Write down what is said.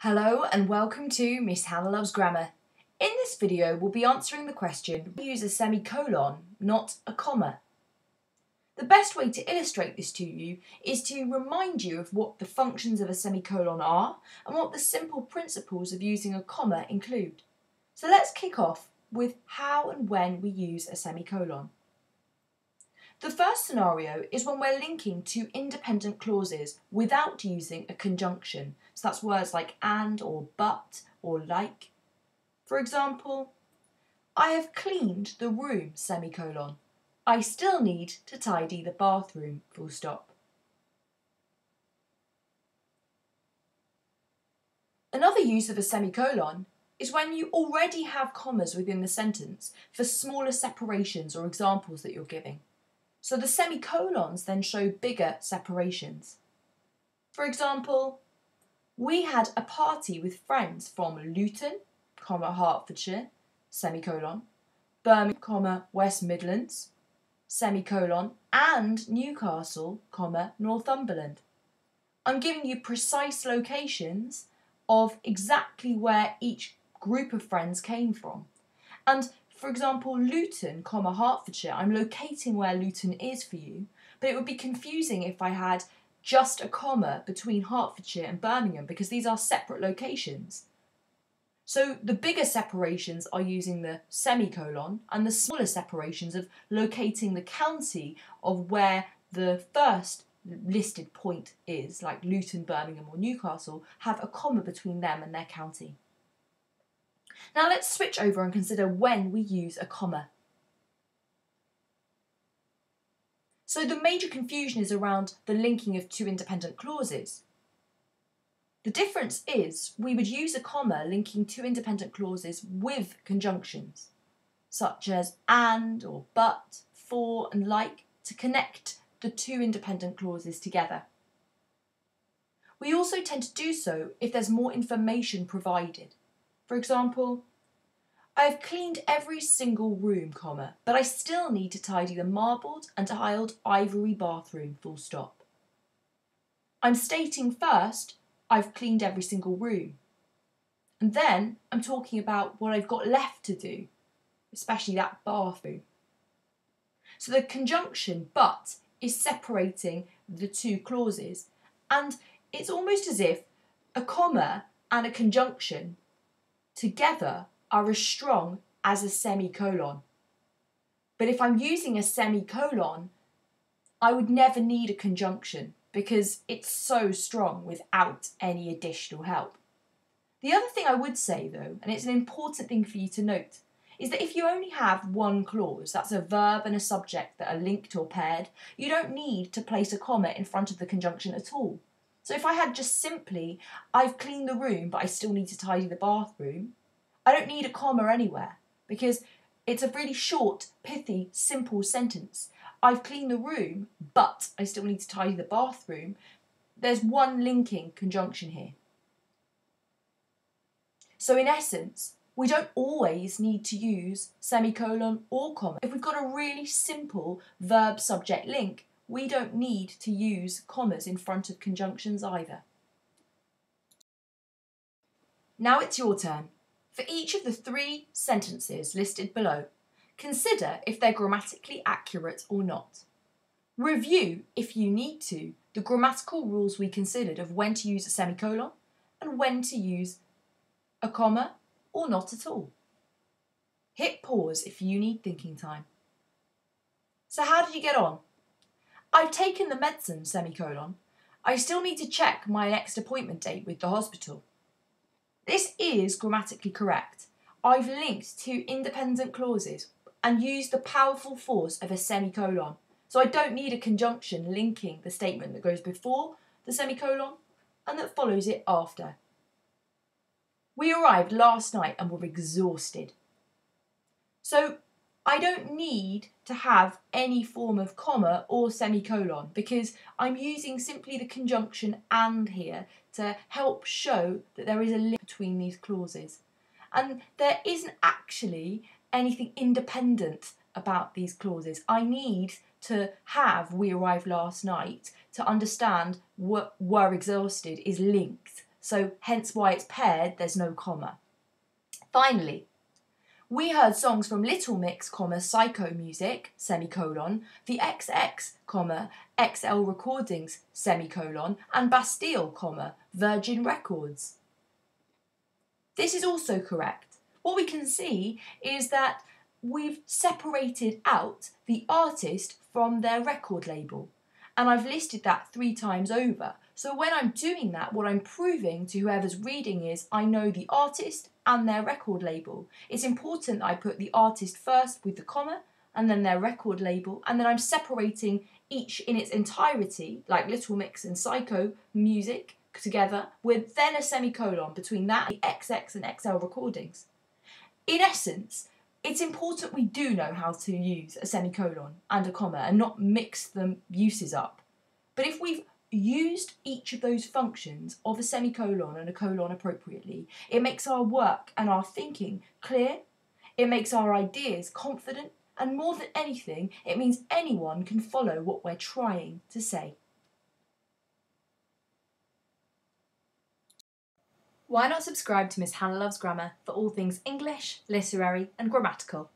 Hello and welcome to Miss Hannah Loves Grammar. In this video we'll be answering the question, we use a semicolon, not a comma. The best way to illustrate this to you is to remind you of what the functions of a semicolon are and what the simple principles of using a comma include. So let's kick off with how and when we use a semicolon. The first scenario is when we're linking two independent clauses without using a conjunction. So that's words like and or but or like. For example, I have cleaned the room, semicolon. I still need to tidy the bathroom, full stop. Another use of a semicolon is when you already have commas within the sentence for smaller separations or examples that you're giving. So the semicolons then show bigger separations. For example, we had a party with friends from Luton, Hertfordshire, semicolon, Birmingham, West Midlands, semicolon, and Newcastle, Northumberland. I'm giving you precise locations of exactly where each group of friends came from. And for example, Luton, Hertfordshire, I'm locating where Luton is for you, but it would be confusing if I had just a comma between Hertfordshire and Birmingham because these are separate locations. So the bigger separations are using the semicolon and the smaller separations of locating the county of where the first listed point is, like Luton, Birmingham or Newcastle, have a comma between them and their county. Now let's switch over and consider when we use a comma. So the major confusion is around the linking of two independent clauses. The difference is we would use a comma linking two independent clauses with conjunctions, such as and or but, for and like, to connect the two independent clauses together. We also tend to do so if there's more information provided. For example, I have cleaned every single room, but I still need to tidy the marbled and tiled ivory bathroom, full stop. I'm stating first, I've cleaned every single room. And then I'm talking about what I've got left to do, especially that bathroom. So the conjunction but is separating the two clauses, and it's almost as if a comma and a conjunction together are as strong as a semicolon. But if I'm using a semicolon, I would never need a conjunction because it's so strong without any additional help. The other thing I would say though, and it's an important thing for you to note, is that if you only have one clause, that's a verb and a subject that are linked or paired, you don't need to place a comma in front of the conjunction at all. So if I had just simply, I've cleaned the room but I still need to tidy the bathroom, I don't need a comma anywhere because it's a really short, pithy, simple sentence. I've cleaned the room but I still need to tidy the bathroom. There's one linking conjunction here. So in essence, we don't always need to use semicolon or comma. If we've got a really simple verb-subject link, we don't need to use commas in front of conjunctions either. Now it's your turn. For each of the three sentences listed below, consider if they're grammatically accurate or not. Review, if you need to, the grammatical rules we considered of when to use a semicolon and when to use a comma or not at all. Hit pause if you need thinking time. So how did you get on? I've taken the medicine, semicolon. I still need to check my next appointment date with the hospital. This is grammatically correct. I've linked two independent clauses and used the powerful force of a semicolon. So I don't need a conjunction linking the statement that goes before the semicolon and that follows it after. We arrived last night and were exhausted. So I don't need to have any form of comma or semicolon because I'm using simply the conjunction and here to help show that there is a link between these clauses. And there isn't actually anything independent about these clauses. I need to have we arrived last night to understand what were exhausted is linked so hence why it's paired, there's no comma. Finally, we heard songs from Little Mix, Psycho Music, semicolon, the XX, XL Recordings, semicolon, and Bastille, Virgin Records. This is also correct. What we can see is that we've separated out the artist from their record label. And I've listed that 3 times over. So when I'm doing that, what I'm proving to whoever's reading is I know the artist and their record label. It's important that I put the artist first with the comma and then their record label, and then I'm separating each in its entirety, like Little Mix and Psycho Music together, with then a semicolon between that and the XX and XL Recordings. In essence, it's important we do know how to use a semicolon and a comma and not mix the uses up. But if we've used each of those functions of a semicolon and a colon appropriately, it makes our work and our thinking clear, it makes our ideas confident, and more than anything, it means anyone can follow what we're trying to say. Why not subscribe to Miss Hannah Loves Grammar for all things English, literary and grammatical?